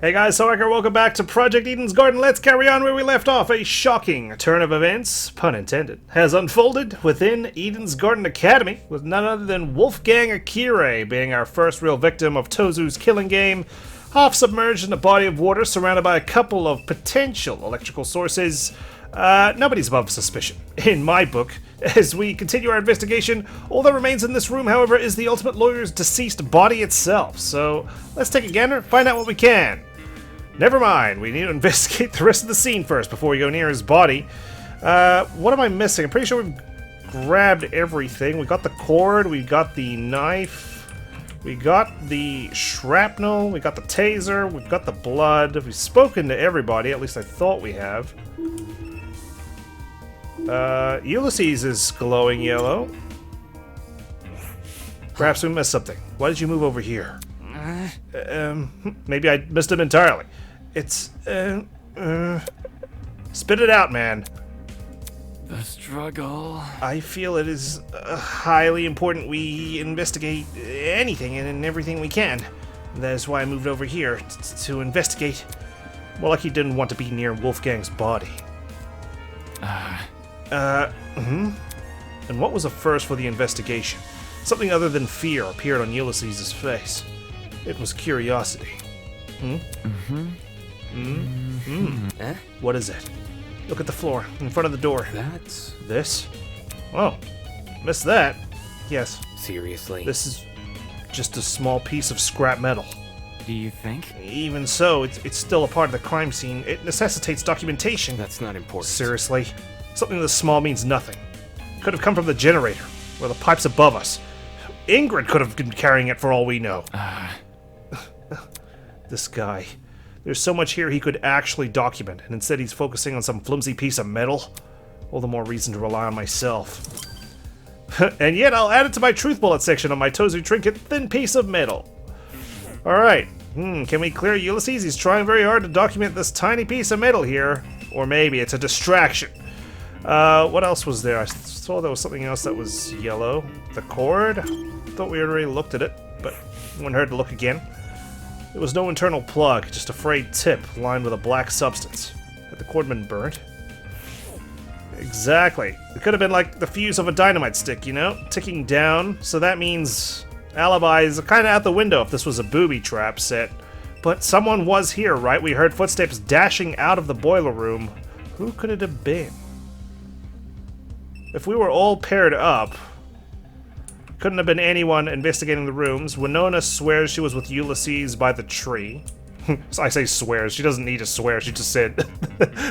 Hey guys, so welcome back to Project Eden's Garden. Let's carry on where we left off. A shocking turn of events, pun intended, has unfolded within Eden's Garden Academy, with none other than Wolfgang Akire being our first real victim of Tozu's killing game, half submerged in a body of water surrounded by a couple of potential electrical sources. Nobody's above suspicion, in my book. As we continue our investigation, all that remains in this room, however, is the Ultimate Lawyer's deceased body itself. So let's take a gander, find out what we can. Never mind, we need to investigate the rest of the scene first before we go near his body. What am I missing? I'm pretty sure we've grabbed everything. We got the cord, we got the knife, we got the shrapnel, we got the taser, we've got the blood. We've spoken to everybody, at least I thought we have. Ulysses is glowing yellow. Perhaps we missed something. Why did you move over here? Maybe I missed him entirely. It's, spit it out, man. The struggle. I feel it is highly important we investigate anything and everything we can. That is why I moved over here, to investigate. More like he didn't want to be near Wolfgang's body. And what was a first for the investigation? Something other than fear appeared on Ulysses' face. It was curiosity. Eh? What is it? Look at the floor, in front of the door. That's... This? Oh, missed that. Yes, Seriously? this is just a small piece of scrap metal. Do you think? Even so, it's still a part of the crime scene. It necessitates documentation. That's not important. Seriously? Something this small means nothing. Could have come from the generator, or the pipes above us. Ingrid could have been carrying it for all we know. This guy. There's so much here he could actually document, and instead he's focusing on some flimsy piece of metal. All the more reason to rely on myself. And yet I'll add it to my truth bullet section on my Tozu trinket, thin piece of metal. Alright, can we clear Ulysses? He's trying very hard to document this tiny piece of metal here. Or maybe it's a distraction. What else was there? I saw there was something else that was yellow. The cord? Thought we already looked at it, but wouldn't hurt to look again. There was no internal plug, just a frayed tip lined with a black substance. Had the cord been burnt? Exactly. It could have been like the fuse of a dynamite stick, you know? Ticking down, so that means alibis are kind of out the window if this was a booby trap set. But someone was here, right? We heard footsteps dashing out of the boiler room. Who could it have been? If we were all paired up, couldn't have been anyone investigating the rooms. Winona swears she was with Ulysses by the tree. So I say swears, she doesn't need to swear, she just said.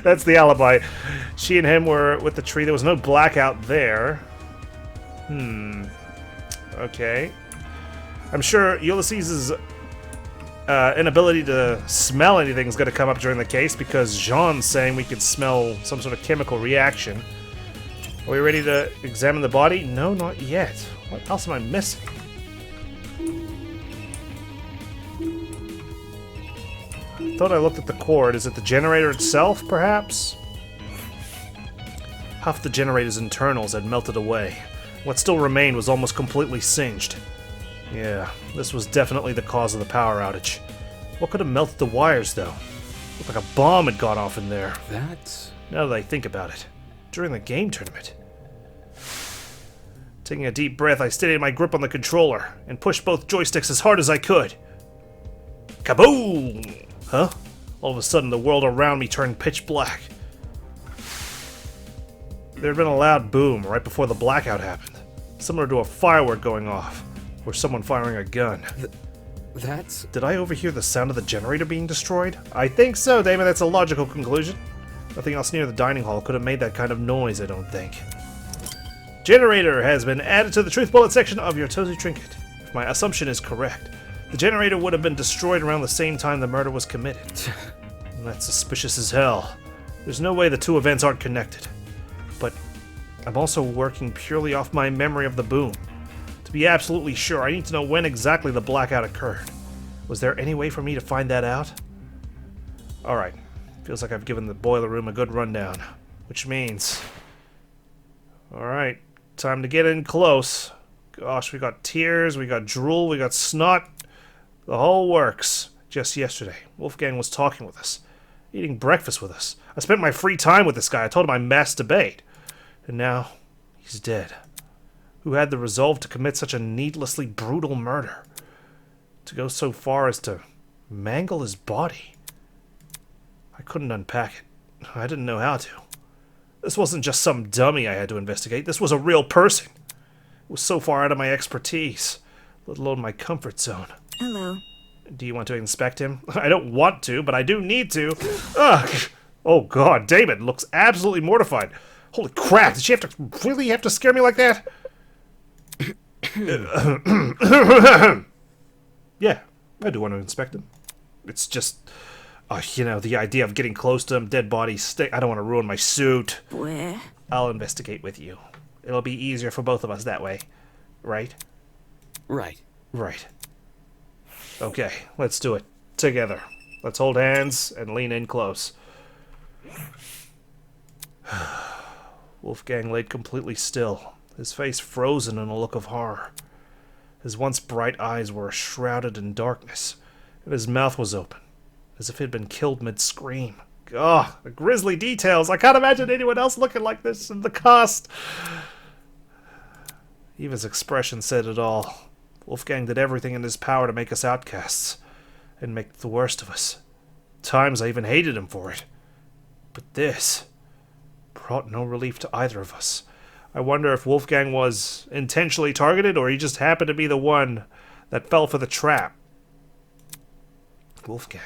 That's the alibi. She and him were with the tree. There was no blackout there. Okay. I'm sure Ulysses' inability to smell anything is going to come up during the case because Jean's saying we could smell some sort of chemical reaction. Are we ready to examine the body? No, not yet. What else am I missing? I thought I looked at the cord. Is it the generator itself, perhaps? Half the generator's internals had melted away. What still remained was almost completely singed. Yeah, this was definitely the cause of the power outage. What could have melted the wires, though? Looked like a bomb had gone off in there. That's... Now that I think about it. During the game tournament. Taking a deep breath, I steadied my grip on the controller and pushed both joysticks as hard as I could. Kaboom! Huh? All of a sudden, the world around me turned pitch black. There had been a loud boom right before the blackout happened, similar to a firework going off, or someone firing a gun. That's... Did I overhear the sound of the generator being destroyed? I think so, Damon. That's a logical conclusion. Nothing else near the dining hall could have made that kind of noise, I don't think. Generator has been added to the truth bullet section of your Tozu trinket. If my assumption is correct, the generator would have been destroyed around the same time the murder was committed. And that's suspicious as hell. There's no way the two events aren't connected. But I'm also working purely off my memory of the boom. To be absolutely sure, I need to know when exactly the blackout occurred. Was there any way for me to find that out? Alright. Feels like I've given the boiler room a good rundown. Which means... Alright, time to get in close. Gosh, we got tears, we got drool, we got snot. The whole works. Just yesterday, Wolfgang was talking with us, eating breakfast with us. I spent my free time with this guy. I told him I masturbate. And now, he's dead. Who had the resolve to commit such a needlessly brutal murder? To go so far as to mangle his body? I couldn't unpack it. I didn't know how to. This wasn't just some dummy I had to investigate. This was a real person. It was so far out of my expertise, let alone my comfort zone. Hello. Do you want to inspect him? I don't want to, but I do need to. Ugh. Oh god, Damon looks absolutely mortified. Holy crap, did she really have to scare me like that? Yeah, I do want to inspect him. It's just, the idea of getting close to him, dead body, I don't want to ruin my suit. Where? I'll investigate with you. It'll be easier for both of us that way. Right? Right. Right. Okay, let's do it. Together. Let's hold hands and lean in close. Wolfgang laid completely still, his face frozen in a look of horror. His once bright eyes were shrouded in darkness, and his mouth was open, as if he'd been killed mid-scream. Ugh, the grisly details. I can't imagine anyone else looking like this in the cast. Eva's expression said it all. Wolfgang did everything in his power to make us outcasts, and make the worst of us. Times I even hated him for it. But this brought no relief to either of us. I wonder if Wolfgang was intentionally targeted, or he just happened to be the one that fell for the trap. Wolfgang.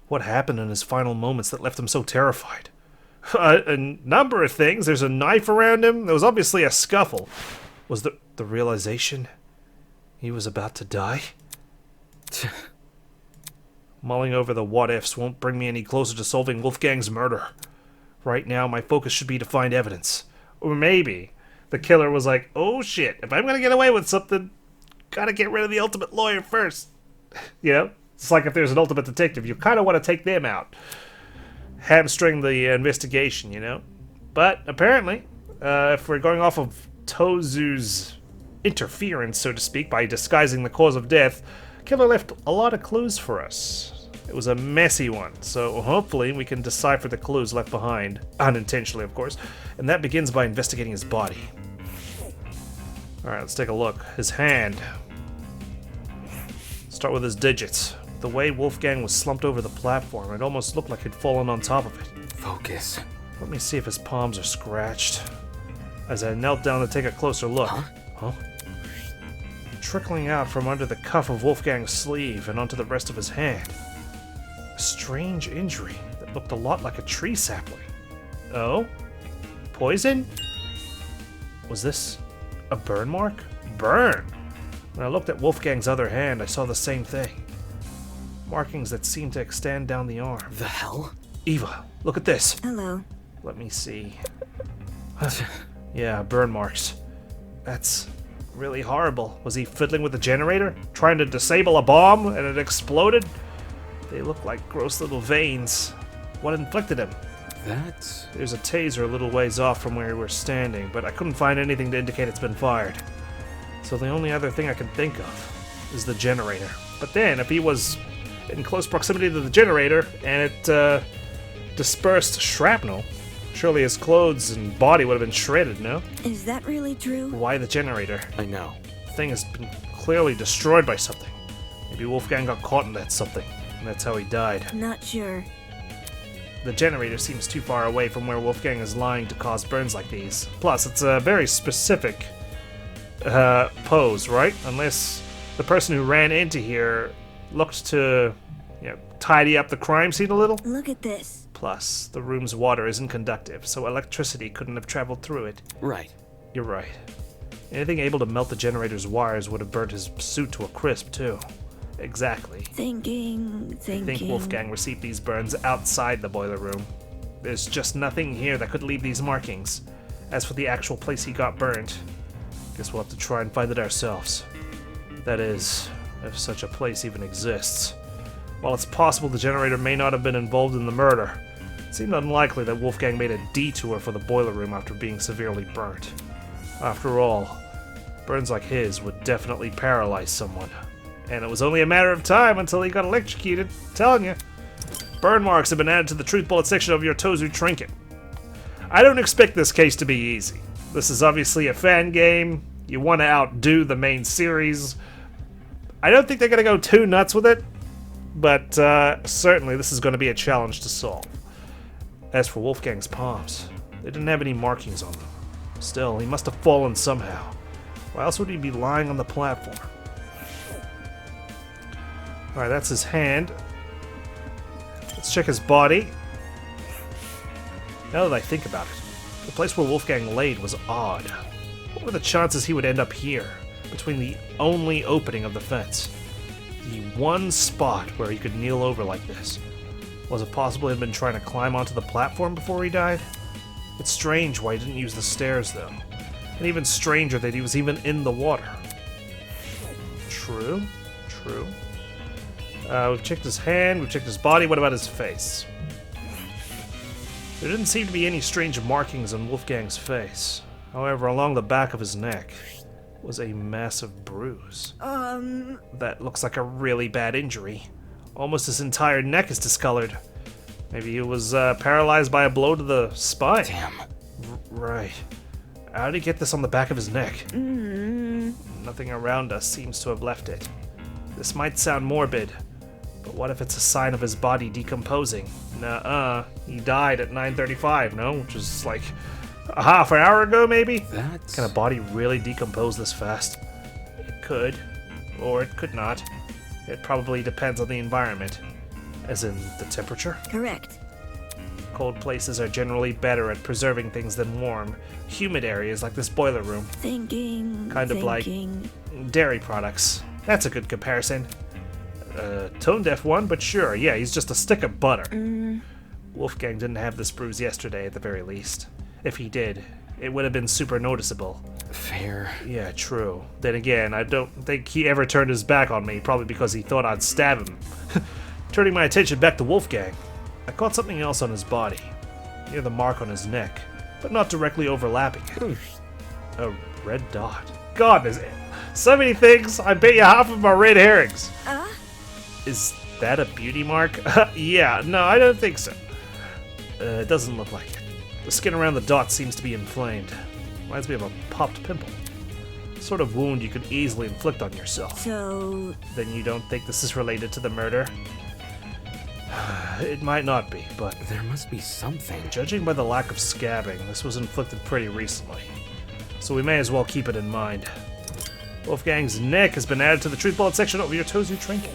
What happened in his final moments that left him so terrified? A number of things. There's a knife around him. There was obviously a scuffle. Was the realization he was about to die? Mulling over the what-ifs won't bring me any closer to solving Wolfgang's murder. Right now, my focus should be to find evidence. Or maybe the killer was like, oh shit, if I'm gonna get away with something, gotta get rid of the ultimate lawyer first. You know? It's like if there's an ultimate detective, you kind of want to take them out. Hamstring the investigation, you know? But apparently, if we're going off of Tozu's interference, so to speak, by disguising the cause of death, killer left a lot of clues for us. It was a messy one, so hopefully we can decipher the clues left behind, unintentionally of course, and that begins by investigating his body. Alright, let's take a look. His hand. Start with his digits. The way Wolfgang was slumped over the platform, it almost looked like he'd fallen on top of it. Focus. Let me see if his palms are scratched. As I knelt down to take a closer look. Huh? Trickling out from under the cuff of Wolfgang's sleeve and onto the rest of his hand. A strange injury that looked a lot like a tree sapling. Oh? Poison? Was this a burn mark? Burn! When I looked at Wolfgang's other hand, I saw the same thing. Markings that seemed to extend down the arm. The hell? Eva, look at this. Hello. Let me see. Yeah, burn marks. That's really horrible. Was he fiddling with the generator? Trying to disable a bomb and it exploded? They look like gross little veins. What inflicted him? That's... There's a taser a little ways off from where we were standing, but I couldn't find anything to indicate it's been fired. So the only other thing I can think of is the generator. But then, if he was in close proximity to the generator and it dispersed shrapnel, surely his clothes and body would have been shredded, no? Is that really true? Why the generator? I know. The thing has been clearly destroyed by something. Maybe Wolfgang got caught in that something, and that's how he died. Not sure. The generator seems too far away from where Wolfgang is lying to cause burns like these. Plus, it's a very specific pose, right? Unless the person who ran into here looked to, tidy up the crime scene a little. Look at this. Plus, the room's water isn't conductive, so electricity couldn't have traveled through it. Right. You're right. Anything able to melt the generator's wires would have burnt his suit to a crisp, too. Exactly. Thinking. I think Wolfgang received these burns outside the boiler room. There's just nothing here that could leave these markings. As for the actual place he got burnt, guess we'll have to try and find it ourselves. That is, if such a place even exists. While it's possible the generator may not have been involved in the murder, it seemed unlikely that Wolfgang made a detour for the boiler room after being severely burnt. After all, burns like his would definitely paralyze someone. And it was only a matter of time until he got electrocuted. I'm telling you. Burn marks have been added to the truth bullet section of your Tozu trinket. I don't expect this case to be easy. This is obviously a fan game. You want to outdo the main series. I don't think they're going to go too nuts with it, but certainly this is going to be a challenge to solve. As for Wolfgang's palms, they didn't have any markings on them. Still, he must have fallen somehow. Why else would he be lying on the platform? Alright, that's his hand. Let's check his body. Now that I think about it, the place where Wolfgang laid was odd. What were the chances he would end up here, between the only opening of the fence? The one spot where he could kneel over like this. Was it possible he'd been trying to climb onto the platform before he died? It's strange why he didn't use the stairs, though. And even stranger that he was even in the water. True. We've checked his hand, we've checked his body. What about his face? There didn't seem to be any strange markings on Wolfgang's face. However, along the back of his neck was a massive bruise. That looks like a really bad injury. Almost his entire neck is discolored. Maybe he was paralyzed by a blow to the spine. Damn. Right. How did he get this on the back of his neck? Nothing around us seems to have left it. This might sound morbid, but what if it's a sign of his body decomposing? Nuh-uh. He died at 9:35, no? Which is like a half an hour ago, maybe? That's... Can a body really decompose this fast? It could, or it could not. It probably depends on the environment. As in, the temperature? Correct. Cold places are generally better at preserving things than warm. Humid areas like this boiler room. Thinking. Kind of like dairy products. That's a good comparison. Tone-deaf one, but sure, yeah, he's just a stick of butter. Wolfgang didn't have this bruise yesterday at the very least. If he did, it would have been super noticeable. Fair. Yeah, true. Then again, I don't think he ever turned his back on me, probably because he thought I'd stab him. Turning my attention back to Wolfgang, I caught something else on his body, near the mark on his neck, but not directly overlapping it. A red dot. God, there's so many things. I bet you half of them are red herrings. Is that a beauty mark? Yeah, no, I don't think so. It doesn't look like it. The skin around the dot seems to be inflamed. Reminds me of a popped pimple. Sort of wound you could easily inflict on yourself. So... Then you don't think this is related to the murder? It might not be, but There must be something. judging by the lack of scabbing, this was inflicted pretty recently. So we may as well keep it in mind. Wolfgang's neck has been added to the truth bullet section of your Tozu trinket.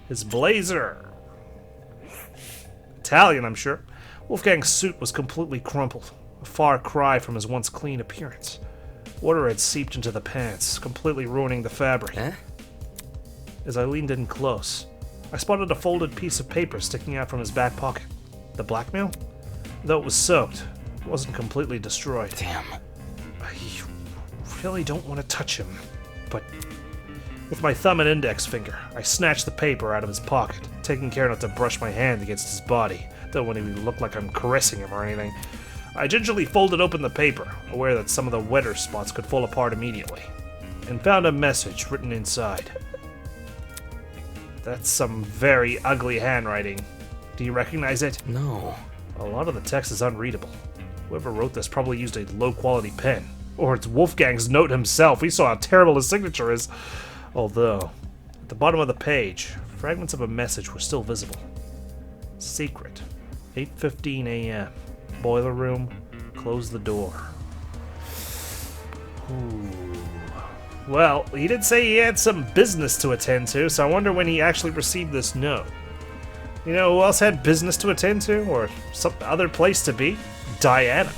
His blazer. Italian, I'm sure. Wolfgang's suit was completely crumpled, a far cry from his once clean appearance. Water had seeped into the pants, completely ruining the fabric. Eh? As I leaned in close, I spotted a folded piece of paper sticking out from his back pocket. The blackmail? Though it was soaked, it wasn't completely destroyed. Damn. I really don't want to touch him, but with my thumb and index finger, I snatched the paper out of his pocket, taking care not to brush my hand against his body. Don't want to look like I'm caressing him or anything. I gingerly folded open the paper, aware that some of the wetter spots could fall apart immediately, and found a message written inside. That's some very ugly handwriting. Do you recognize it? No. A lot of the text is unreadable. Whoever wrote this probably used a low-quality pen. Or it's Wolfgang's note himself. We saw how terrible his signature is. Although, at the bottom of the page, fragments of a message were still visible. Secret. 8:15 a.m. Boiler room. Close the door. Ooh. Well, he did say he had some business to attend to, so I wonder when he actually received this note. You know who else had business to attend to, or some other place to be? Diana.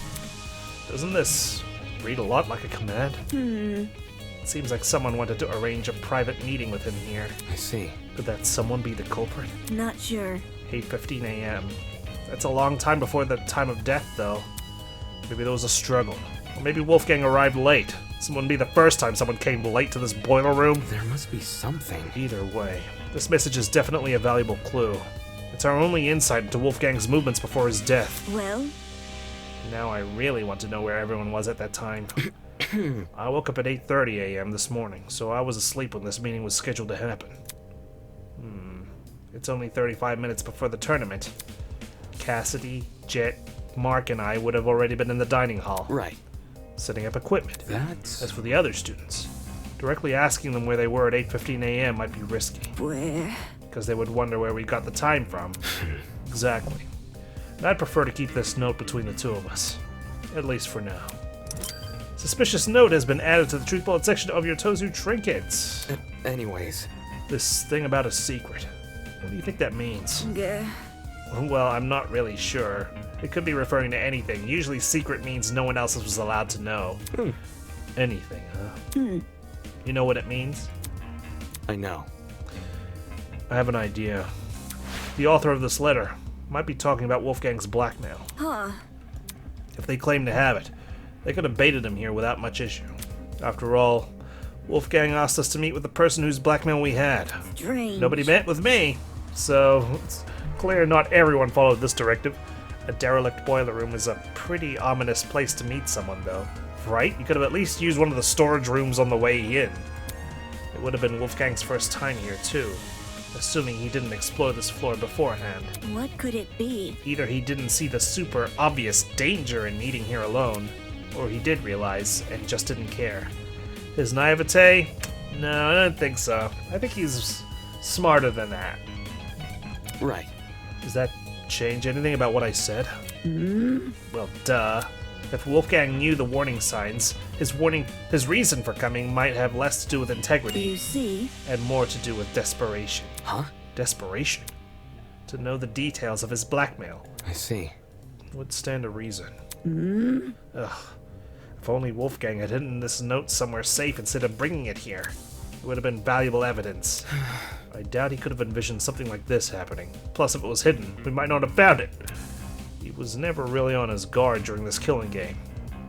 Doesn't this read a lot like a command? It seems like someone wanted to arrange a private meeting with him here. I see. Could that someone be the culprit? Not sure. 8:15 a.m. That's a long time before the time of death, though. Maybe there was a struggle. Or maybe Wolfgang arrived late. This wouldn't be the first time someone came late to this boiler room. There must be something. Either way, this message is definitely a valuable clue. It's our only insight into Wolfgang's movements before his death. Well, Now I really want to know where everyone was at that time. I woke up at 8:30 a.m. this morning, so I was asleep when this meeting was scheduled to happen. It's only 35 minutes before the tournament. Cassidy, Jet, Mark, and I would have already been in the dining hall. Right. Setting up equipment. That's... As for the other students, directly asking them where they were at 8:15 a.m. might be risky. Where? Because they would wonder where we got the time from. Exactly. And I'd prefer to keep this note between the two of us. At least for now. Suspicious note has been added to the truth bullet section of your Tozu trinkets. Anyways. This thing about a secret. What do you think that means? Gah. Well, I'm not really sure. It could be referring to anything. Usually secret means no one else was allowed to know. Anything, huh? You know what it means? I know. I have an idea. The author of this letter might be talking about Wolfgang's blackmail. Huh. If they claim to have it, they could have baited him here without much issue. After all, Wolfgang asked us to meet with the person whose blackmail we had. Strange. Nobody met with me, so it's clear not everyone followed this directive. A derelict boiler room is a pretty ominous place to meet someone, though. Right? You could have at least used one of the storage rooms on the way in. It would have been Wolfgang's first time here, too. Assuming he didn't explore this floor beforehand. What could it be? Either he didn't see the super obvious danger in meeting here alone, or he did realize and just didn't care. His naivete? No, I don't think so. I think he's smarter than that. Right. Does that change anything about what I said? Well, duh. If Wolfgang knew the warning signs, his reason for coming might have less to do with integrity. You see? And more to do with desperation. Huh? Desperation? To know the details of his blackmail. I see. Would stand to reason. Ugh. If only Wolfgang had hidden this note somewhere safe instead of bringing it here. It would have been valuable evidence. I doubt he could have envisioned something like this happening. Plus, if it was hidden, we might not have found it. He was never really on his guard during this killing game.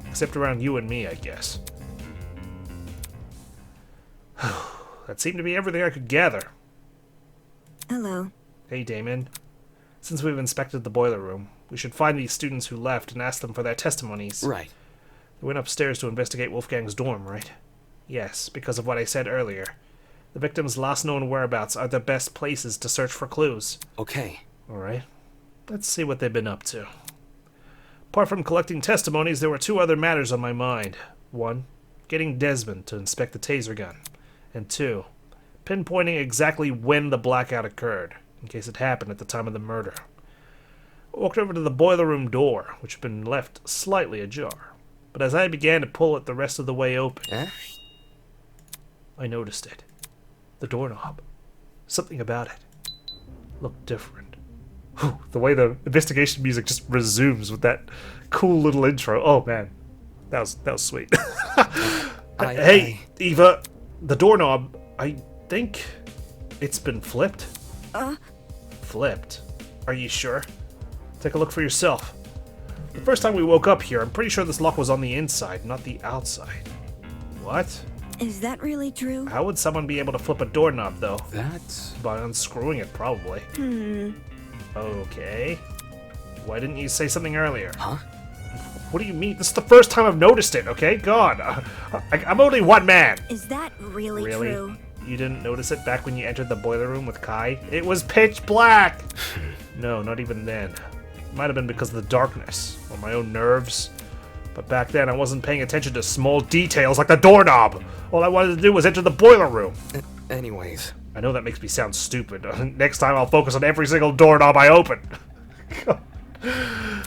Except around you and me, I guess. That seemed to be everything I could gather. Hello. Hey, Damon. Since we've inspected the boiler room, we should find these students who left and ask them for their testimonies. Right. They went upstairs to investigate Wolfgang's dorm, right? Yes, because of what I said earlier. The victim's last known whereabouts are the best places to search for clues. Okay. Alright. Let's see what they've been up to. Apart from collecting testimonies, there were two other matters on my mind. One, getting Desmond to inspect the taser gun. And two, pinpointing exactly when the blackout occurred, in case it happened at the time of the murder. I walked over to the boiler room door, which had been left slightly ajar. But as I began to pull it the rest of the way open, I noticed it. The doorknob. Something about it looked different. Whew, the way the investigation music just resumes with that cool little intro. Oh man, that was sweet. Hey, Eva, the doorknob. I think it's been flipped. Flipped? Are you sure? Take a look for yourself. The first time we woke up here, I'm pretty sure this lock was on the inside, not the outside. What? Is that really true? How would someone be able to flip a doorknob, though? That's... By unscrewing it, probably. Okay. Why didn't you say something earlier? Huh? What do you mean? This is the first time I've noticed it, okay? God, I'm only one man. Is that really true? You didn't notice it back when you entered the boiler room with Kai? It was pitch black! No, not even then. It might have been because of the darkness, or my own nerves. But back then, I wasn't paying attention to small details like the doorknob. All I wanted to do was enter the boiler room. Anyways. I know that makes me sound stupid. Next time, I'll focus on every single doorknob I open.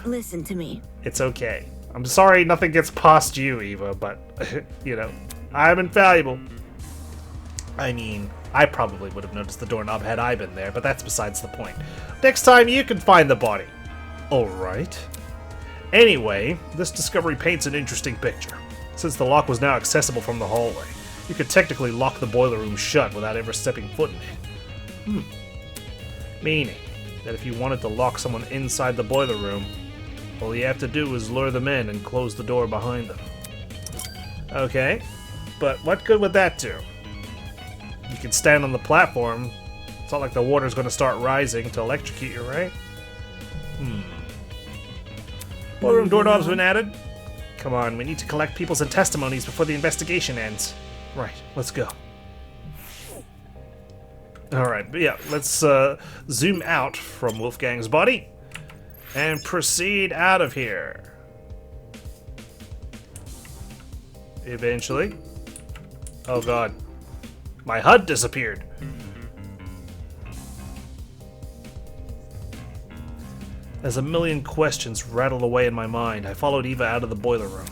Listen to me. It's okay. I'm sorry nothing gets past you, Eva, but, you know, I'm infallible. I mean, I probably would have noticed the doorknob had I been there, but that's besides the point. Next time, you can find the body. Alright. Anyway, this discovery paints an interesting picture. Since the lock was now accessible from the hallway, you could technically lock the boiler room shut without ever stepping foot in it. Meaning that if you wanted to lock someone inside the boiler room, all you have to do is lure them in and close the door behind them. Okay, but what good would that do? You can stand on the platform. It's not like the water's going to start rising to electrocute you, right? Boiler room doorknob's been added. Come on, we need to collect people's testimonies before the investigation ends. Right, let's go. Alright, but yeah, let's zoom out from Wolfgang's body and proceed out of here. Eventually. Oh god. My HUD disappeared. As a million questions rattled away in my mind, I followed Eva out of the boiler room.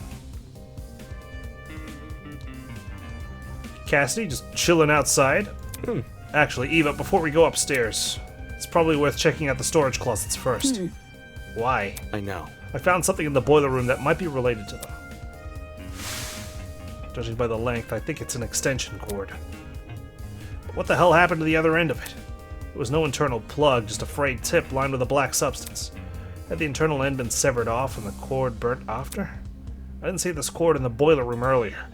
Cassidy just chilling outside. Actually, Eva, before we go upstairs, it's probably worth checking out the storage closets first. Why? I know. I found something in the boiler room that might be related to them. Judging by the length, I think it's an extension cord. But what the hell happened to the other end of it? It was no internal plug, just a frayed tip lined with a black substance. Had the internal end been severed off and the cord burnt after? I didn't see this cord in the boiler room earlier,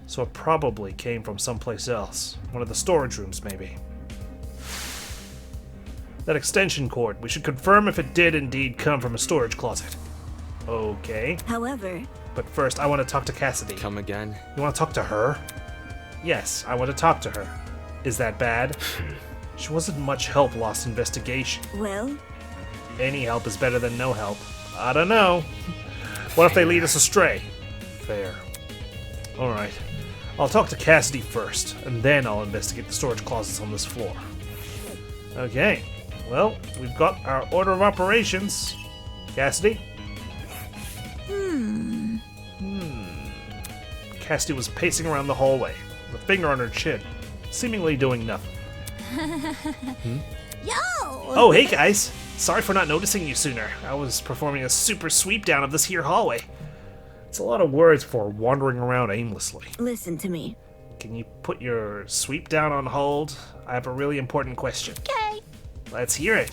so it probably came from someplace else. One of the storage rooms, maybe. That extension cord, we should confirm if it did indeed come from a storage closet. Okay. However, But first, I want to talk to Cassidy. Come again? You want to talk to her? Yes, I want to talk to her. Is that bad? She wasn't much help last investigation. well, Any help is better than no help. I don't know. What if they lead us astray? Fair. Alright. I'll talk to Cassidy first, and then I'll investigate the storage closets on this floor. Okay. Well, we've got our order of operations. Cassidy? Cassidy was pacing around the hallway, with a finger on her chin, seemingly doing nothing. yo! Oh, hey guys! Sorry for not noticing you sooner. I was performing a super sweep down of this here hallway. It's a lot of words for wandering around aimlessly. Listen to me. Can you put your sweep down on hold? I have a really important question. Okay. Let's hear it.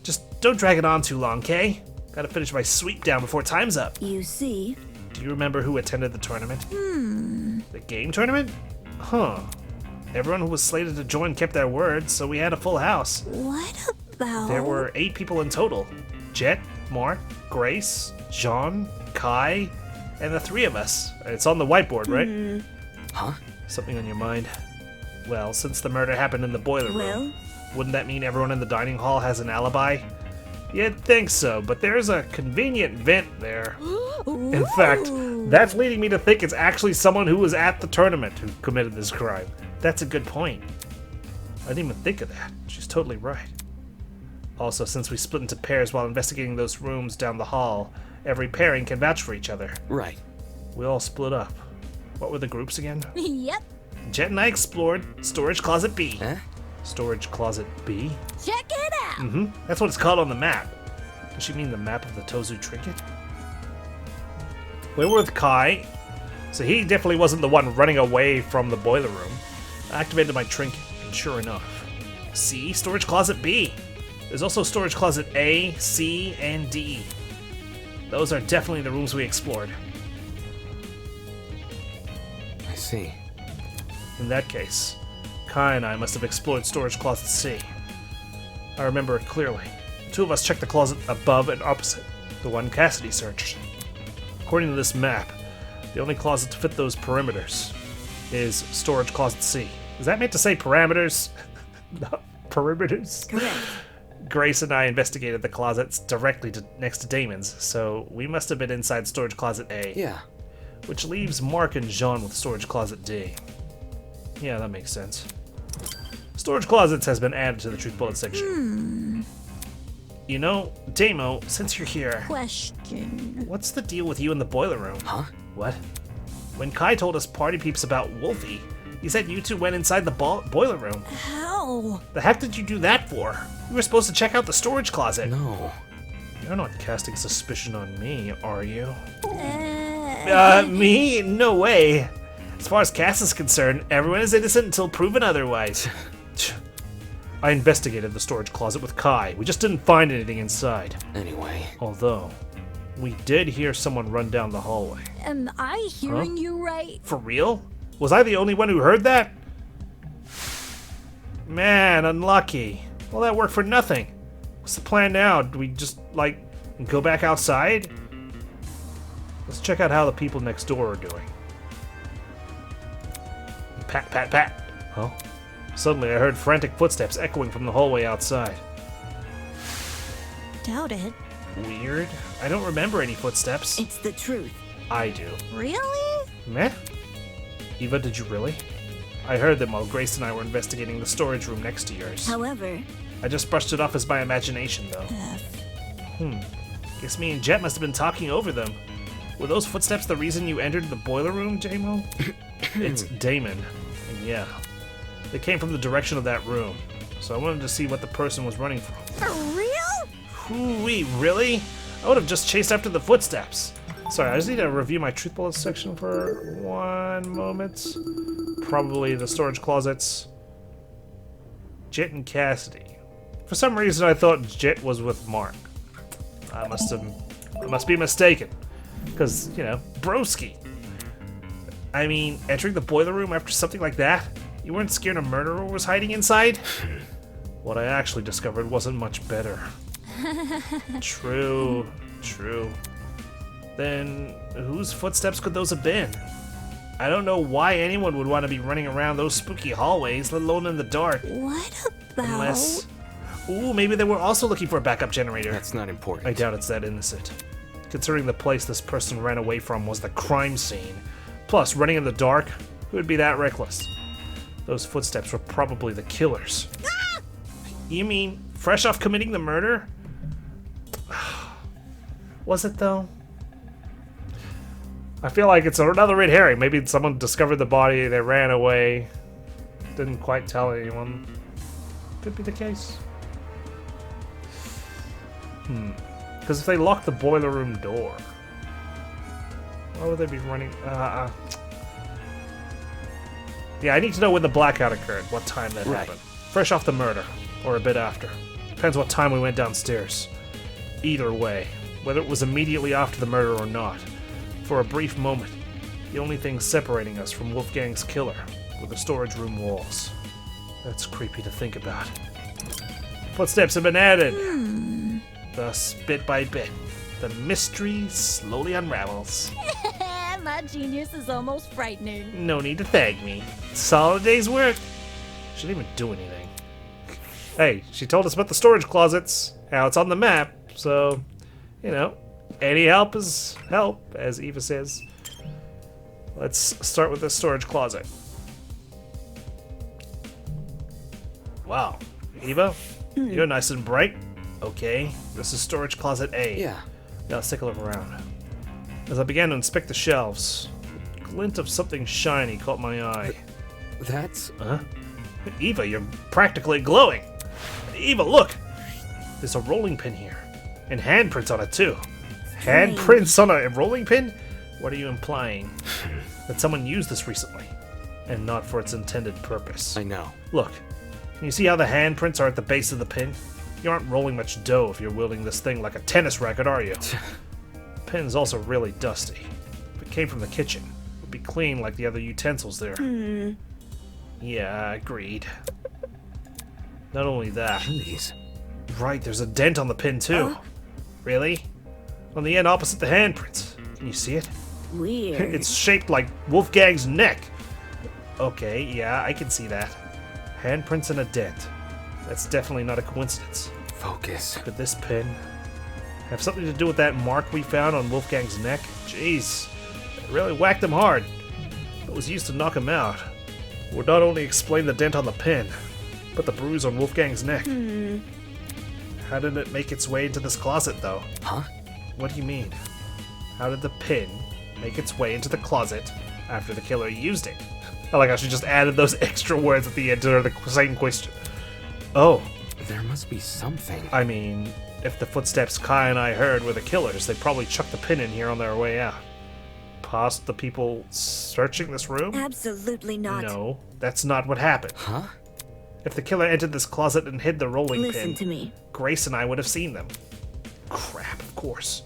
Just don't drag it on too long, okay? Gotta finish my sweep down before time's up. You see, Do you remember who attended the tournament? The game tournament? Huh. Everyone who was slated to join kept their word, so we had a full house. what about... There were 8 people in total. Jet, Mark, Grace, Jean, Kai, and the 3 of us. It's on the whiteboard, right? Huh? Something on your mind? Well, since the murder happened in the boiler room, Well, wouldn't that mean everyone in the dining hall has an alibi? You'd think so, but there's a convenient vent there. In fact, that's leading me to think it's actually someone who was at the tournament who committed this crime. That's a good point. I didn't even think of that. She's totally right. Also, since we split into pairs while investigating those rooms down the hall, every pairing can vouch for each other. Right. We all split up. What were the groups again? yep. Jet and I explored Storage Closet B. Huh? Storage Closet B? Check it out. That's what it's called on the map. Does she mean the map of the Tozu trinket? We were with Kai, so he definitely wasn't the one running away from the boiler room. I activated my trinket, and sure enough. See? Storage Closet B. There's also Storage Closet A, C, and D. Those are definitely the rooms we explored. I see. In that case, Kai and I must have explored Storage Closet C. I remember it clearly. 2 of us checked the closet above and opposite, the one Cassidy searched. According to this map, the only closet to fit those perimeters is Storage Closet C. Is that meant to say parameters? Not perimeters? Correct. Grace and I investigated the closets directly next to Damon's, so we must have been inside Storage Closet A. Yeah. Which leaves Mark and Jean with Storage Closet D. Yeah, that makes sense. Storage Closets has been added to the Truth Bullet section. You know, Damo, since you're here, Question. what's the deal with you in the boiler room? Huh? What? When Kai told us party peeps about Wolfie, he said you 2 went inside the boiler room. How? The heck did you do that for? You were supposed to check out the storage closet. No. You're not casting suspicion on me, are you? Uh, Me? No way. As far as Cass is concerned, everyone is innocent until proven otherwise. I investigated the storage closet with Kai. We just didn't find anything inside. Anyway. Although, we did hear someone run down the hallway. am I hearing you right? For real? Was I the only one who heard that? Man, unlucky. All that work for nothing. What's the plan now? Do we just, like, go back outside? Let's check out how the people next door are doing. Pat, pat, pat. Oh. Suddenly I heard frantic footsteps echoing from the hallway outside. Doubt it. Weird. I don't remember any footsteps. It's the truth. I do. Really? Meh? Eva, did you really? I heard them while Grace and I were investigating the storage room next to yours. However, I just brushed it off as my imagination, though. F. Guess me and Jet must have been talking over them. Were those footsteps the reason you entered the boiler room, J-Mo? It's Damon. And yeah, they came from the direction of that room. So I wanted to see what the person was running from. For real? Hoo-wee, really? I would have just chased after the footsteps. Sorry, I just need to review my truth bullets section for 1 moment. Probably the storage closets. Jet and Cassidy. For some reason I thought Jet was with Mark. I must be mistaken. Because, you know, broski. I mean, entering the boiler room after something like that? You weren't scared a murderer was hiding inside? What I actually discovered wasn't much better. True. Then, whose footsteps could those have been? I don't know why anyone would want to be running around those spooky hallways, let alone in the dark. What about... Unless... Ooh, maybe they were also looking for a backup generator. That's not important. I doubt it's that innocent. Considering the place this person ran away from was the crime scene. Plus, running in the dark, who would be that reckless? Those footsteps were probably the killers. Ah! You mean, fresh off committing the murder? Was it, though? I feel like it's another red herring. Maybe someone discovered the body, they ran away, didn't quite tell anyone. Could be the case. Because if they locked the boiler room door, why would they be running? Yeah, I need to know when the blackout occurred, what time that happened. Fresh off the murder, or a bit after. Depends what time we went downstairs. Either way, whether it was immediately after the murder or not, for a brief moment, the only thing separating us from Wolfgang's killer were the storage room walls. That's creepy to think about. Footsteps have been added. Thus, bit by bit, the mystery slowly unravels. My genius is almost frightening. No need to thank me. Solid day's work. She didn't even do anything. Hey, she told us about the storage closets, how it's on the map, so, you know, any help is help, as Eva says. Let's start with the storage closet. Wow. Eva, you're nice and bright. Okay, this is storage closet A. Yeah. Now let's take a look around. As I began to inspect the shelves, a glint of something shiny caught my eye. That's... Huh? Eva, you're practically glowing. Eva, look! There's a rolling pin here. And handprints on it, too. Handprints on a rolling pin? What are you implying? That someone used this recently, and not for its intended purpose. I know. Look, can you see how the handprints are at the base of the pin? You aren't rolling much dough if you're wielding this thing like a tennis racket, are you? The pin's also really dusty. If it came from the kitchen, it would be clean like the other utensils there. Yeah, agreed. Not only that. Jeez. Right, there's a dent on the pin too. Really? On the end opposite the handprints. Can you see it? weird. It's shaped like Wolfgang's neck. Okay, yeah, I can see that. Handprints and a dent. That's definitely not a coincidence. Focus. Could this pin have something to do with that mark we found on Wolfgang's neck? Jeez, it really whacked him hard. It was used to knock him out. It would not only explain the dent on the pin, but the bruise on Wolfgang's neck. How did it make its way into this closet, though? Huh? What do you mean? How did the pin make its way into the closet after the killer used it? I like how she just added those extra words at the end to the same question. Oh. There must be something. I mean, if the footsteps Kai and I heard were the killers, they probably chucked the pin in here on their way out. Past the people searching this room? Absolutely not. No, that's not what happened. Huh? If the killer entered this closet and hid the rolling Listen pin, to me. Grace and I would have seen them. Crap, of course.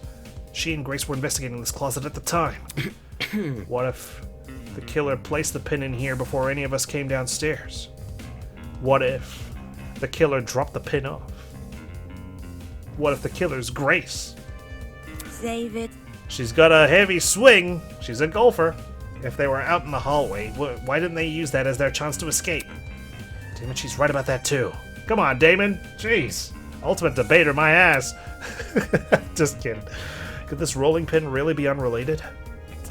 She and Grace were investigating this closet at the time. What if the killer placed the pin in here before any of us came downstairs? What if the killer dropped the pin off? What if the killer's Grace? Save it. She's got a heavy swing. She's a golfer. If they were out in the hallway, why didn't they use that as their chance to escape? Damn it, she's right about that too. Come on, Damon. Jeez. Ultimate debater, my ass. Just kidding. Could this rolling pin really be unrelated?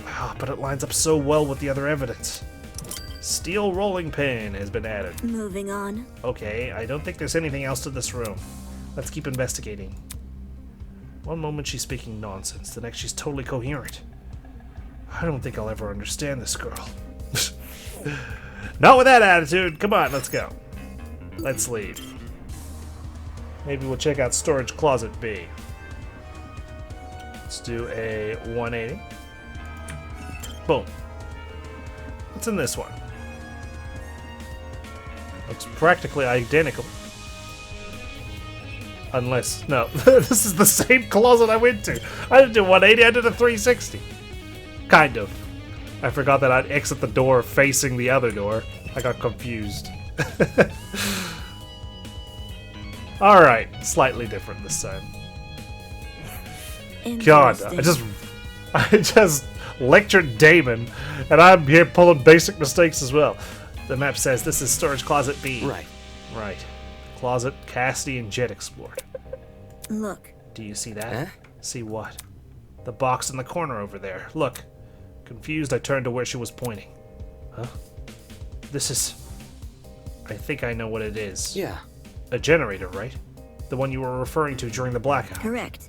Ah, but it lines up so well with the other evidence. Steel rolling pin has been added. Moving on. Okay, I don't think there's anything else to this room. Let's keep investigating. One moment she's speaking nonsense, the next she's totally coherent. I don't think I'll ever understand this girl. Not with that attitude. Come on, let's go. Let's leave. Maybe we'll check out storage closet B. Let's do a 180. Boom. What's in this one? Looks practically identical. Unless, no, this is the same closet I went to. I didn't do 180, I did a 360. Kind of. I forgot that I'd exit the door facing the other door. I got confused. Alright, slightly different this time. God, I just lectured Damon, and I'm here pulling basic mistakes as well. The map says this is storage closet B. Right. Right. Closet Cassidy and Jet explored. Look. Do you see that? Huh? See what? The box in the corner over there. Look. Confused, I turned to where she was pointing. Huh? This is... I think I know what it is. Yeah. A generator, right? The one you were referring to during the blackout. Correct.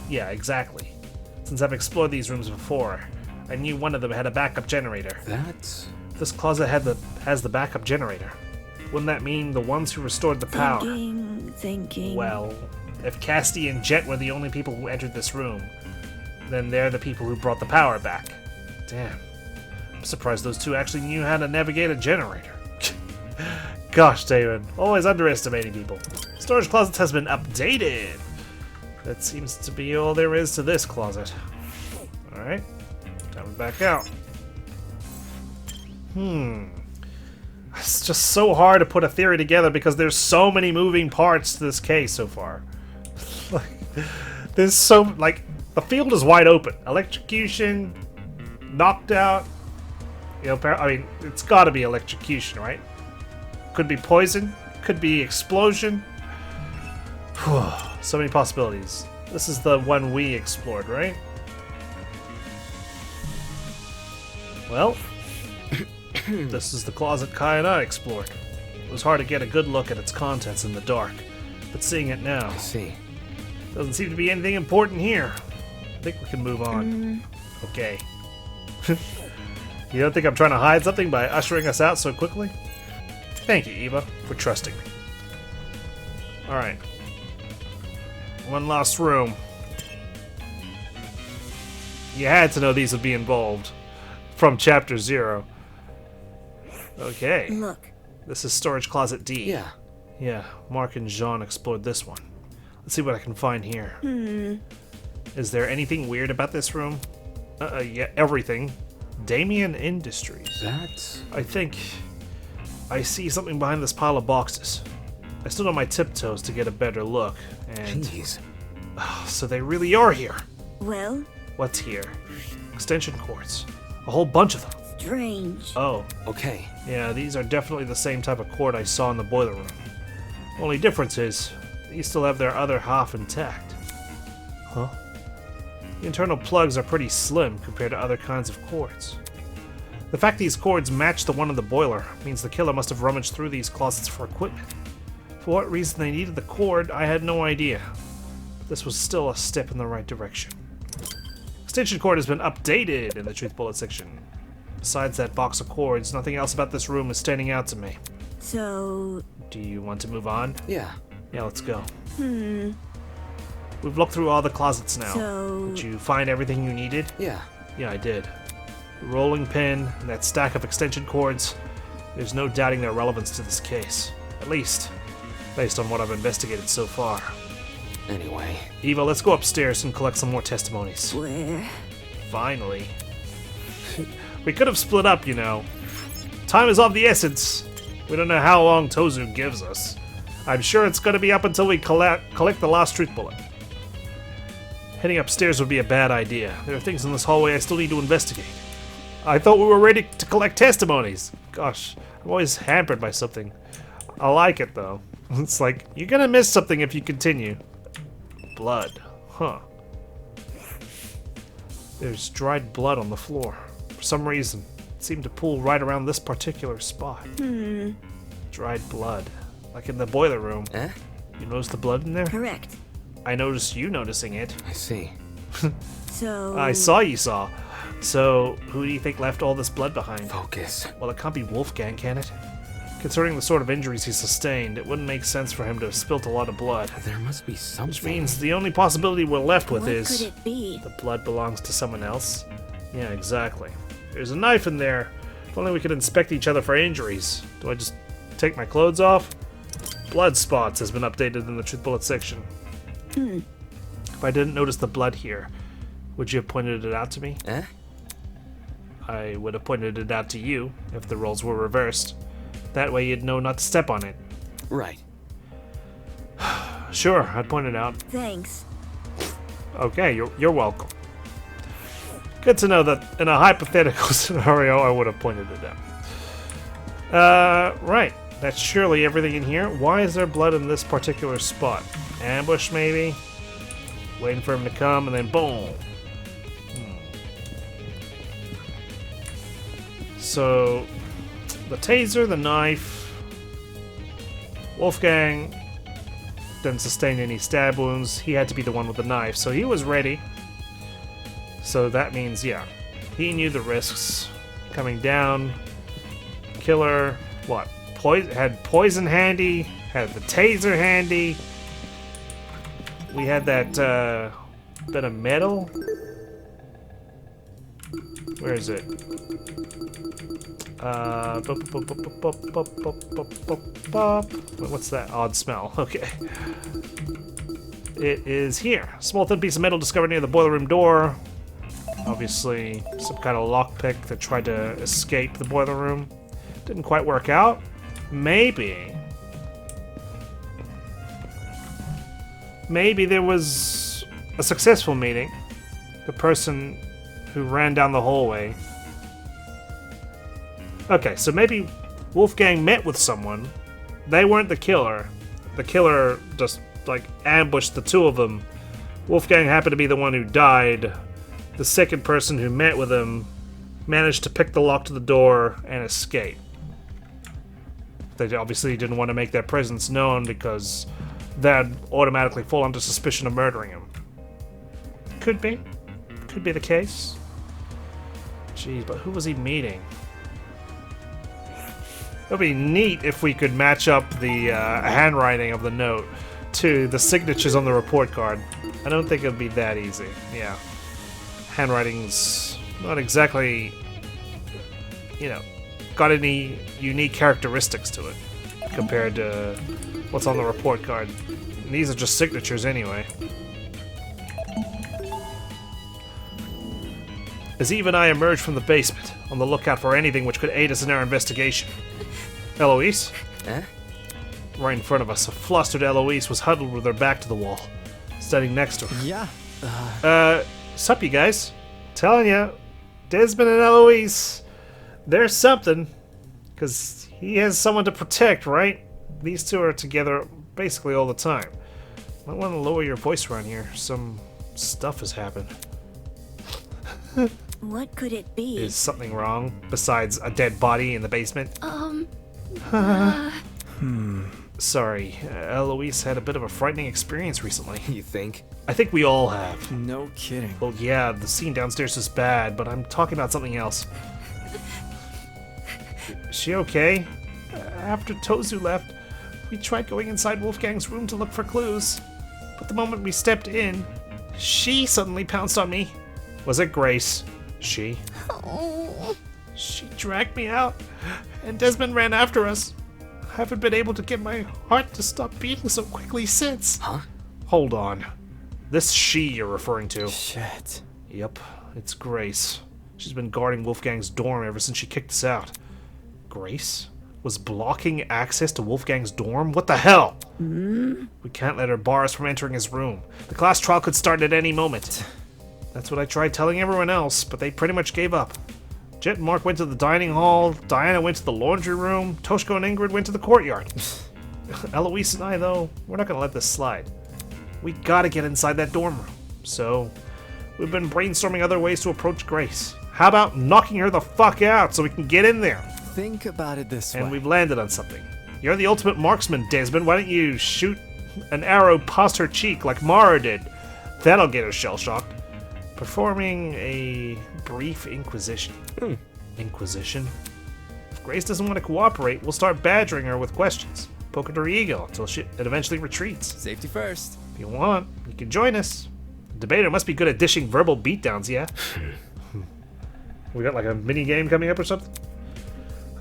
Yeah, exactly. Since I've explored these rooms before, I knew one of them had a backup generator. That's... This closet has the backup generator. Wouldn't that mean the ones who restored the power? Thinking. Well, if Cassidy and Jet were the only people who entered this room, then they're the people who brought the power back. Damn. I'm surprised those two actually knew how to navigate a generator. Gosh, Damon. Always underestimating people. Storage closet has been updated. That seems to be all there is to this closet. Alright. Time to back out. It's just so hard to put a theory together because there's so many moving parts to this case so far. There's so... Like, the field is wide open. Electrocution... Knocked out. You know, I mean, it's got to be electrocution, right? Could be poison. Could be explosion. So many possibilities. This is the one we explored, right? Well, this is the closet Kai and I explored. It was hard to get a good look at its contents in the dark, but seeing it now, I see. Doesn't seem to be anything important here. I think we can move on. Okay. You don't think I'm trying to hide something by ushering us out so quickly? Thank you, Eva, for trusting me. Alright. One last room. You had to know these would be involved. From Chapter 0. Okay. Look. This is Storage Closet D. Yeah. Yeah, Mark and Jean explored this one. Let's see what I can find here. Is there anything weird about this room? Yeah, everything. Damien Industries. That's... I think I see something behind this pile of boxes. I stood on my tiptoes to get a better look, and... Jeez. So they really are here. Well? What's here? Extension cords. A whole bunch of them. Strange. Oh, Okay. yeah, these are definitely the same type of cord I saw in the boiler room. Only difference is, these still have their other half intact. Huh? The internal plugs are pretty slim compared to other kinds of cords. The fact these cords match the one in the boiler means the killer must have rummaged through these closets for equipment. For what reason they needed the cord, I had no idea. But this was still a step in the right direction. Extension cord has been updated in the Truth Bullet section. Besides that box of cords, nothing else about this room is standing out to me. So... Do you want to move on? Yeah. Yeah, let's go. We've looked through all the closets now. So... Did you find everything you needed? Yeah. Yeah, I did. The rolling pin and that stack of extension cords, there's no doubting their relevance to this case. At least, based on what I've investigated so far. Anyway. Eva, let's go upstairs and collect some more testimonies. Where? Finally. We could have split up, you know. Time is of the essence. We don't know how long Tozu gives us. I'm sure it's going to be up until we collect the last truth bullet. Heading upstairs would be a bad idea. There are things in this hallway I still need to investigate. I thought we were ready to collect testimonies. Gosh, I'm always hampered by something. I like it, though. It's like, you're gonna miss something if you continue. Blood. Huh. There's dried blood on the floor. For some reason, it seemed to pool right around this particular spot. Dried blood. Like in the boiler room. Eh? You notice the blood in there? Correct. I noticed you noticing it. I see. So... I saw you saw. So, who do you think left all this blood behind? Focus. Well, it can't be Wolfgang, can it? Considering the sort of injuries he sustained, it wouldn't make sense for him to have spilt a lot of blood. There must be something. Which means the only possibility we're left with What is... could it be? the blood belongs to someone else? Yeah, exactly. There's a knife in there. If only we could inspect each other for injuries. Do I just take my clothes off? Blood spots has been updated in the truth bullet section. If I didn't notice the blood here, would you have pointed it out to me? Eh? I would have pointed it out to you if the roles were reversed. That way you'd know not to step on it. Right. Sure, I'd point it out. Thanks. Okay, you're welcome. Good to know that in a hypothetical scenario, I would have pointed it out. Right. That's surely everything in here. Why is there blood in this particular spot? Ambush, maybe? Waiting for him to come, and then boom. So, the taser, the knife. Wolfgang didn't sustain any stab wounds. He had to be the one with the knife, so he was ready. So that means, yeah, he knew the risks. Coming down. Killer, what? Had poison handy, had the taser handy. We had that bit of metal. Where is it? What's that odd smell? Okay. It is here. Small thin piece of metal discovered near the boiler room door. Obviously, some kind of lockpick that tried to escape the boiler room. Didn't quite work out. Maybe there was a successful meeting. The person who ran down the hallway. Okay, so maybe Wolfgang met with someone. They weren't the killer. The killer just, like, ambushed the two of them. Wolfgang happened to be the one who died. The second person who met with him managed to pick the lock to the door and escape. They obviously didn't want to make their presence known because that'd automatically fall under suspicion of murdering him. Could be. Could be the case. Jeez, but who was he meeting? It would be neat if we could match up the handwriting of the note to the signatures on the report card. I don't think it would be that easy. Yeah. Handwriting's not exactly, you know, got any unique characteristics to it compared to what's on the report card. And these are just signatures anyway. As Eve and I emerged from the basement, on the lookout for anything which could aid us in our investigation. Eloise? Eh? Right in front of us, a flustered Eloise was huddled with her back to the wall, standing next to her. Yeah. Sup, you guys? Telling ya, Desmond and Eloise, there's something. Because he has someone to protect, right? These two are together basically all the time. Might want to lower your voice around here. Some stuff has happened. What could it be? Is something wrong besides a dead body in the basement? Sorry, Eloise had a bit of a frightening experience recently. You think? I think we all have. No kidding. Well, yeah, the scene downstairs is bad, but I'm talking about something else. Is she okay? After Tozu left, we tried going inside Wolfgang's room to look for clues. But the moment we stepped in, she suddenly pounced on me. Was it Grace? She? She dragged me out, and Desmond ran after us. I haven't been able to get my heart to stop beating so quickly since. Huh? Hold on. This she you're referring to. Shit. Yep, it's Grace. She's been guarding Wolfgang's dorm ever since she kicked us out. Grace? was blocking access to Wolfgang's dorm? What the hell? We can't let her bar us from entering his room. The class trial could start at any moment. That's what I tried telling everyone else, but they pretty much gave up. Jet and Mark went to the dining hall, Diana went to the laundry room, Toshko and Ingrid went to the courtyard. Eloise and I, though, we're not gonna let this slide. We gotta get inside that dorm room. So, we've been brainstorming other ways to approach Grace. How about knocking her the fuck out so we can get in there? Think about it this way. And we've landed on something. You're the ultimate marksman, Desmond. Why don't you shoot an arrow past her cheek like Mara did? That'll get her shell-shocked. Performing a brief inquisition. Inquisition? If Grace doesn't want to cooperate, we'll start badgering her with questions. Poke at her ego until it eventually retreats. Safety first. If you want, you can join us. The debater must be good at dishing verbal beatdowns, yeah? We got like a mini game coming up or something?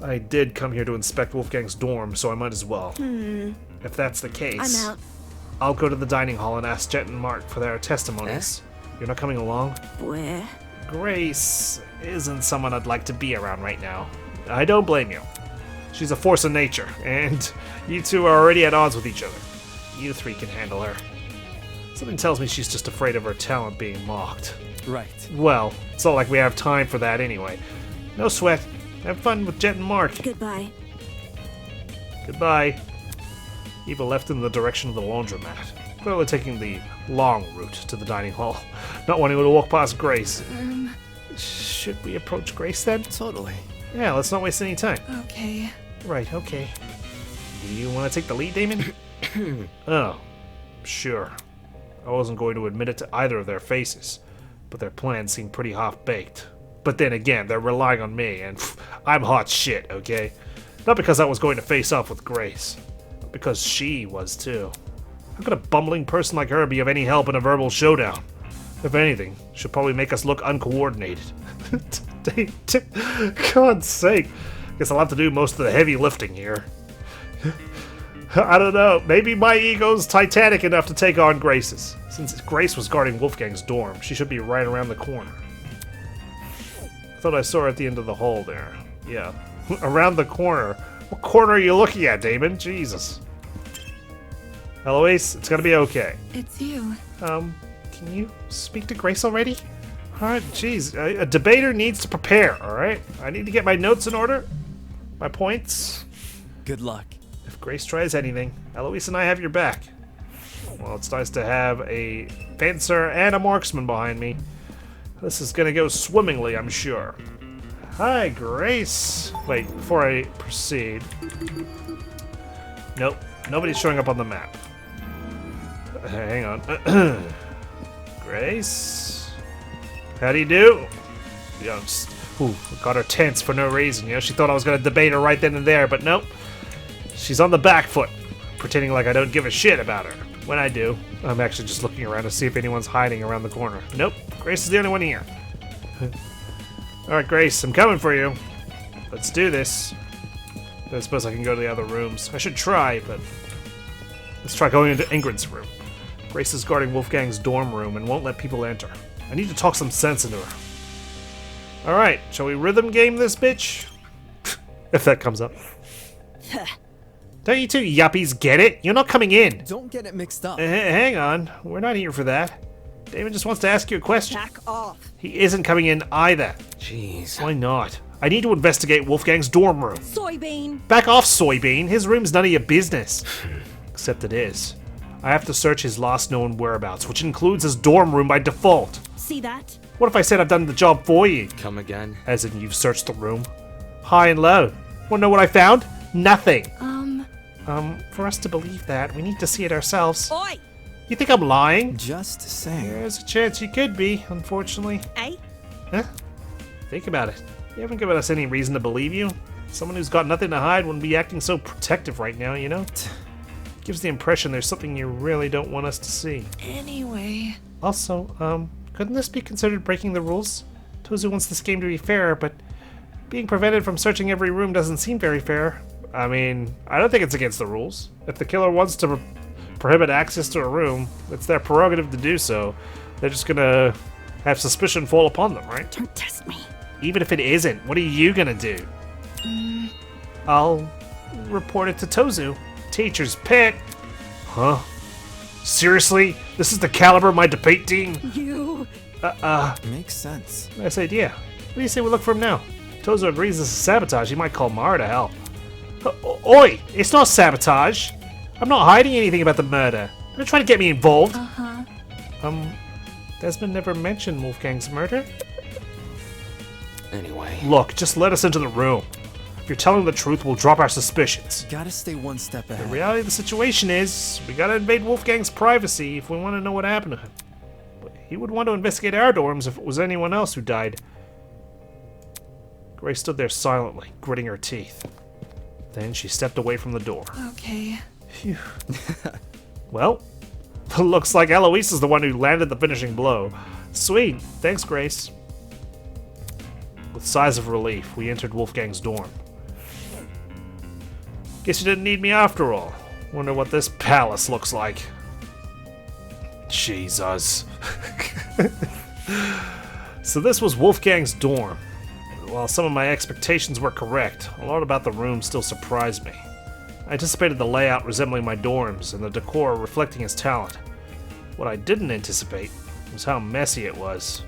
I did come here to inspect Wolfgang's dorm, so I might as well. If that's the case, I'm out. I'll go to the dining hall and ask Jet and Mark for their testimonies. You're not coming along? Where? Grace isn't someone I'd like to be around right now. I don't blame you. She's a force of nature, and you two are already at odds with each other. You three can handle her. Something tells me she's just afraid of her talent being mocked. Right. Well, it's not like we have time for that anyway. No sweat. Have fun with Jet and Mark. Goodbye. Goodbye. Eva left in the direction of the laundromat, clearly taking the long route to the dining hall, not wanting to walk past Grace. Should we approach Grace then? Totally. Yeah, let's not waste any time. Okay. Right, okay. Do you want to take the lead, Damon? Oh, sure. I wasn't going to admit it to either of their faces, but their plans seem pretty half-baked. But then again, they're relying on me, and I'm hot shit, okay? Not because I was going to face off with Grace, but because she was too. How could a bumbling person like her be of any help in a verbal showdown? If anything, she'll probably make us look uncoordinated. God's sake. Guess I'll have to do most of the heavy lifting here. I don't know, maybe my ego's titanic enough to take on Grace's. Since Grace was guarding Wolfgang's dorm, she should be right around the corner. I thought I saw her at the end of the hall there. Yeah, around the corner. What corner are you looking at, Damon? Jesus. Eloise, it's gonna be okay. It's you. Can you speak to Grace already? Alright, jeez, a debater needs to prepare, alright? I need to get my notes in order, my points. Good luck. If Grace tries anything, Eloise and I have your back. Well, it's nice to have a fencer and a marksman behind me. This is gonna go swimmingly, I'm sure. Hi, Grace. Wait, before I proceed. Nope, nobody's showing up on the map. Hang on. Grace? How do you do? You know, got her tense for no reason. You know, she thought I was gonna debate her right then and there, but nope. She's on the back foot, pretending like I don't give a shit about her. When I do, I'm actually just looking around to see if anyone's hiding around the corner. Nope, Grace is the only one here. Alright, Grace, I'm coming for you. Let's do this. I suppose I can go to the other rooms. I should try, but let's try going into Ingrid's room. Grace is guarding Wolfgang's dorm room and won't let people enter. I need to talk some sense into her. Alright, shall we rhythm game this bitch? If that comes up. Don't you two yuppies get it? You're not coming in. Don't get it mixed up. Hang on, we're not here for that. Damon just wants to ask you a question. Back off. He isn't coming in either. Jeez. Why not? I need to investigate Wolfgang's dorm room. Soybean. Back off, Soybean. His room's none of your business. Except it is. I have to search his last known whereabouts, which includes his dorm room by default. See that? What if I said I've done the job for you? Come again? As in you've searched the room? High and low. Wanna know what I found? Nothing. For us to believe that, we need to see it ourselves. Oi! You think I'm lying? Just saying. There's a chance you could be, unfortunately. Eh? Huh? Think about it. You haven't given us any reason to believe you. Someone who's got nothing to hide wouldn't be acting so protective right now, you know? Gives the impression there's something you really don't want us to see. Anyway. Also, couldn't this be considered breaking the rules? Tozu wants this game to be fair, but being prevented from searching every room doesn't seem very fair. I mean, I don't think it's against the rules. If the killer wants to prohibit access to a room, it's their prerogative to do so. They're just gonna have suspicion fall upon them, right? Don't test me. Even if it isn't, what are you gonna do? I'll report it to Tozu. Teacher's pet. Huh? Seriously? This is the caliber of my debate team? You. Makes sense. Nice idea. What do you say we look for him now? Tozo agrees this is sabotage. He might call Mara to help. Oi! It's not sabotage. I'm not hiding anything about the murder. Don't try to get me involved. Desmond never mentioned Wolfgang's murder. Anyway. Look, just let us into the room. If you're telling the truth, we'll drop our suspicions. Gotta stay one step The ahead. reality of the situation is, we gotta invade Wolfgang's privacy if we want to know what happened to him. But he would want to investigate our dorms if it was anyone else who died. Grace stood there silently, gritting her teeth. Then she stepped away from the door. Okay. Phew. Well, looks like Eloise is the one who landed the finishing blow. Sweet. Thanks, Grace. With sighs of relief, we entered Wolfgang's dorm. Guess you didn't need me after all. Wonder what this palace looks like. Jesus. So this was Wolfgang's dorm. While some of my expectations were correct, a lot about the room still surprised me. I anticipated the layout resembling my dorms and the decor reflecting his talent. What I didn't anticipate was how messy it was.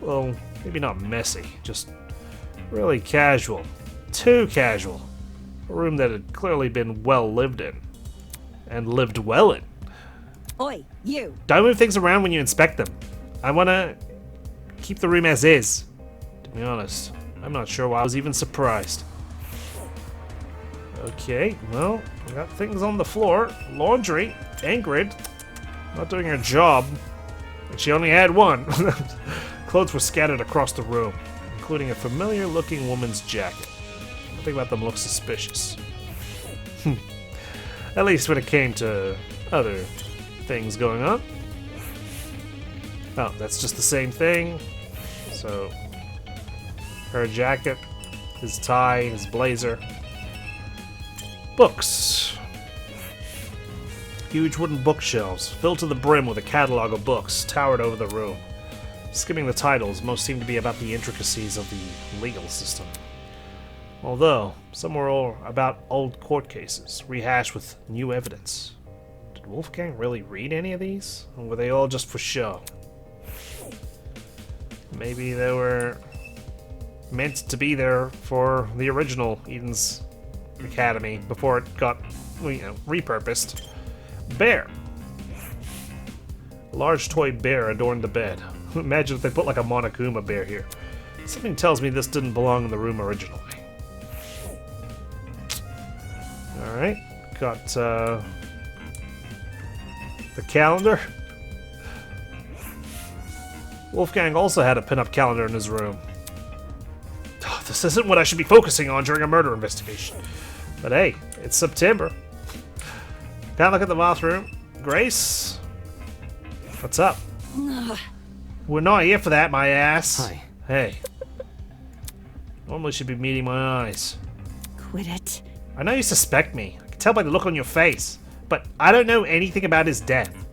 Well, maybe not messy, just really casual. Too casual. A room that had clearly been well lived in. And lived well in. Oi, you. Don't move things around when you inspect them. I want to keep the room as is. To be honest, I'm not sure why I was even surprised. Okay, well, I got things on the floor. Laundry. Ingrid. Not doing her job. But she only had one. Clothes were scattered across the room, including a familiar-looking woman's jacket. Nothing about them looked suspicious. At least when it came to other things going on. Oh, that's just the same thing. So, her jacket, his tie, his blazer. Books. Huge wooden bookshelves, filled to the brim with a catalog of books, towered over the room. Skimming the titles, most seemed to be about the intricacies of the legal system. Although, some were all about old court cases, rehashed with new evidence. Did Wolfgang really read any of these? Or were they all just for show? Maybe they were meant to be there for the original Eden's Academy before it got, repurposed. Bear. A large toy bear adorned the bed. Imagine if they put like a Monokuma bear here. Something tells me this didn't belong in the room originally. Alright, got the calendar. Wolfgang also had a pin-up calendar in his room. Oh, this isn't what I should be focusing on during a murder investigation. But hey, it's September. Can't look at the bathroom. Grace? What's up? We're not here for that, my ass. Hi. Hey. Normally should be meeting my eyes. Quit it. I know you suspect me. I can tell by the look on your face. But I don't know anything about his death.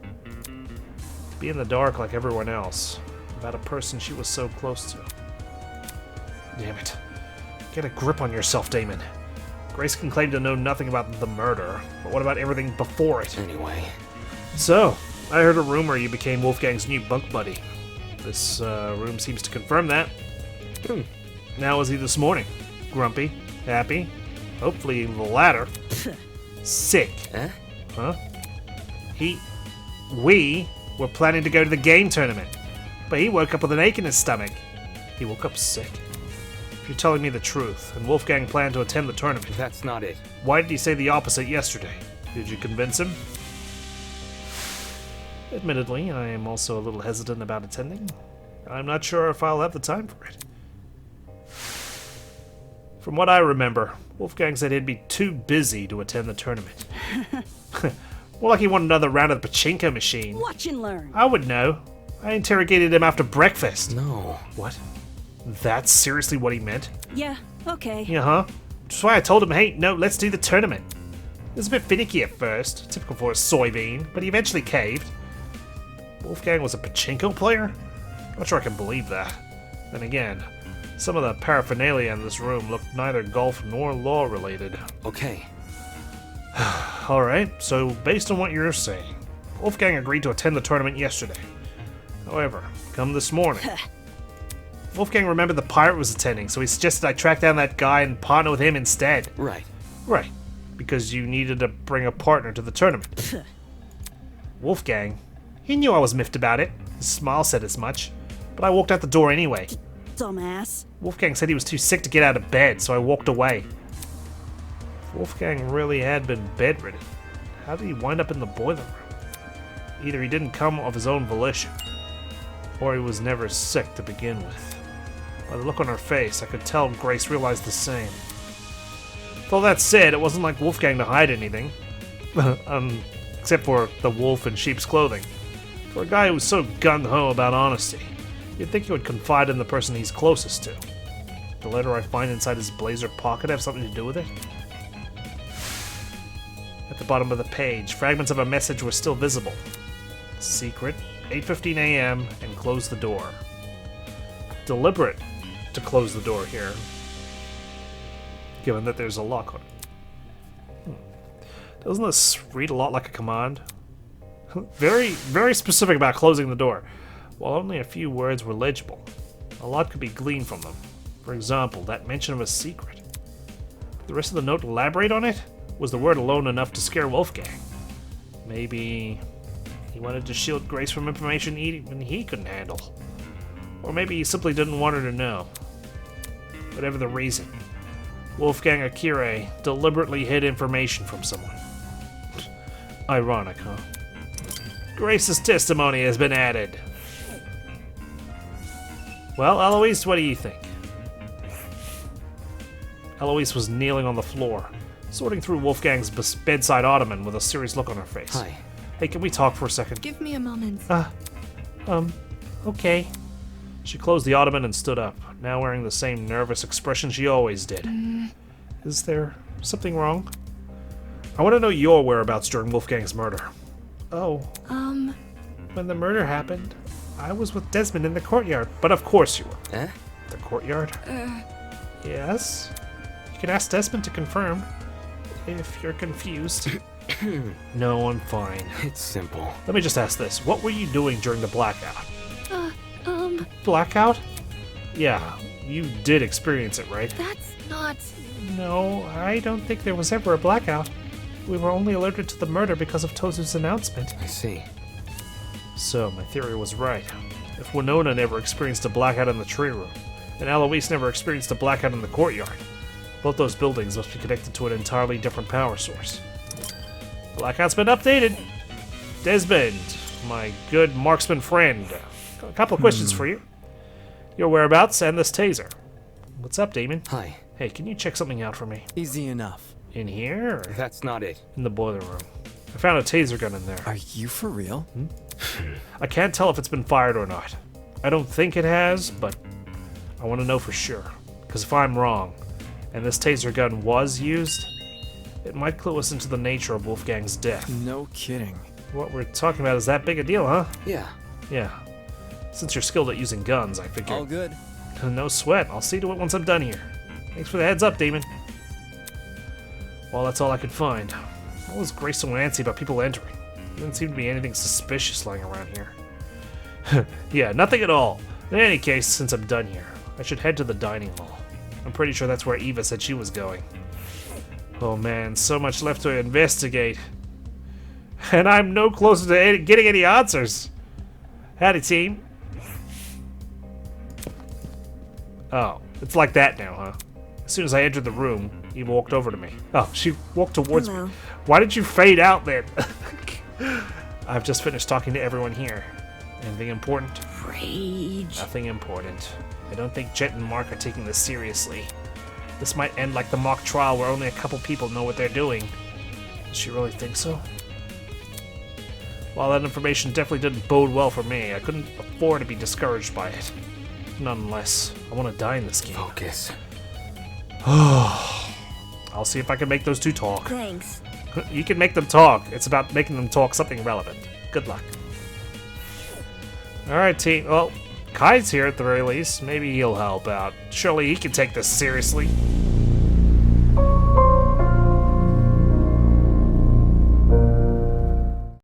Be in the dark like everyone else. About a person she was so close to. Damn it. Get a grip on yourself, Damon. Grace can claim to know nothing about the murder, but what about everything before it? Anyway. So, I heard a rumor you became Wolfgang's new bunk buddy. This room seems to confirm that. Now was he this morning? Grumpy? Happy? Hopefully the latter. Sick. Eh? Huh? We were planning to go to the game tournament, but he woke up with an ache in his stomach. He woke up sick. If you're telling me the truth, and Wolfgang planned to attend the tournament, That's not it. why did he say the opposite yesterday? Did you convince him? Admittedly, I am also a little hesitant about attending. I'm not sure if I'll have the time for it. From what I remember, Wolfgang said he'd be too busy to attend the tournament. More like he wanted another round of the pachinko machine. Watch and learn. I would know. I interrogated him after breakfast. No. What? That's seriously what he meant? Yeah, okay. Yeah, That's why I told him, hey, no, let's do the tournament. It was a bit finicky at first, typical for a soybean, but he eventually caved. Wolfgang was a pachinko player? Not sure I can believe that. Then again, some of the paraphernalia in this room looked neither golf nor law related. Okay. Alright, so based on what you're saying, Wolfgang agreed to attend the tournament yesterday. However, come this morning, Wolfgang remembered the pirate was attending, so he suggested I track down that guy and partner with him instead. Right. Right, because you needed to bring a partner to the tournament. Wolfgang, he knew I was miffed about it. His smile said as much, but I walked out the door anyway. Dumbass. Wolfgang said he was too sick to get out of bed, so I walked away. If Wolfgang really had been bedridden, how did he wind up in the boiler room? Either he didn't come of his own volition, or he was never sick to begin with. By the look on her face, I could tell Grace realized the same. With all that said, it wasn't like Wolfgang to hide anything. Except for the wolf in sheep's clothing. For a guy who was so gung-ho about honesty, you'd think he would confide in the person he's closest to. The letter I find inside his blazer pocket have something to do with it? At the bottom of the page, fragments of a message were still visible. Secret, 8:15 a.m., and close the door. Deliberate to close the door here, given that there's a lock on it. Doesn't this read a lot like a command? Very, very specific about closing the door. While only a few words were legible, a lot could be gleaned from them. For example, that mention of a secret. Did the rest of the note elaborate on it? Was the word alone enough to scare Wolfgang? Maybe he wanted to shield Grace from information even he couldn't handle. Or maybe he simply didn't want her to know. Whatever the reason, Wolfgang Akire deliberately hid information from someone. Ironic, huh? Grace's testimony has been added. Well, Eloise, what do you think? Eloise was kneeling on the floor, sorting through Wolfgang's bedside ottoman with a serious look on her face. Hi. Hey, can we talk for a second? Give me a moment. Okay. She closed the ottoman and stood up, now wearing the same nervous expression she always did. Is there something wrong? I want to know your whereabouts during Wolfgang's murder. Oh. When the murder happened, I was with Desmond in the courtyard. But of course you were. Eh? The courtyard? Yes? You can ask Desmond to confirm, if you're confused. No, I'm fine. It's simple. Let me just ask this. What were you doing during the blackout? Blackout? Yeah, you did experience it, right? That's not... No, I don't think there was ever a blackout. We were only alerted to the murder because of Tozu's announcement. I see. So, my theory was right. If Winona never experienced a blackout in the tree room, and Eloise never experienced a blackout in the courtyard, both those buildings must be connected to an entirely different power source. Blackout's been updated. Desmond, my good marksman friend, a couple of questions for you. Your whereabouts and this taser. What's up, Damon? Hi. Hey, can you check something out for me? Easy enough. In here, or That's not it. in the boiler room? I found a taser gun in there. Are you for real? I can't tell if it's been fired or not. I don't think it has, but I want to know for sure. Because if I'm wrong, and this taser gun was used, it might clue us into the nature of Wolfgang's death. No kidding. What we're talking about is that big a deal, huh? Yeah. Yeah. Since you're skilled at using guns, I figured. All good. No sweat. I'll see to it once I'm done here. Thanks for the heads up, Damon. Well, that's all I could find. Why was Grace so antsy about people entering? There didn't seem to be anything suspicious lying around here. Yeah, nothing at all. In any case, since I'm done here, I should head to the dining hall. I'm pretty sure that's where Eva said she was going. Oh man, so much left to investigate. And I'm no closer to getting any answers. Howdy, team. Oh, it's like that now, huh? As soon as I entered the room, Eva walked over to me. Oh, she walked towards Hello. me. Why did you fade out then? I've just finished talking to everyone here. Anything important? Rage. Nothing important. I don't think Jet and Mark are taking this seriously. This might end like the mock trial where only a couple people know what they're doing. Does she really think so? While that information definitely didn't bode well for me, I couldn't afford to be discouraged by it. Nonetheless, I want to die in this game. Focus. I'll see if I can make those two talk. Thanks. You can make them talk. It's about making them talk something relevant. Good luck. Alright, team. Well, Kai's here at the very least. Maybe he'll help out. Surely he can take this seriously.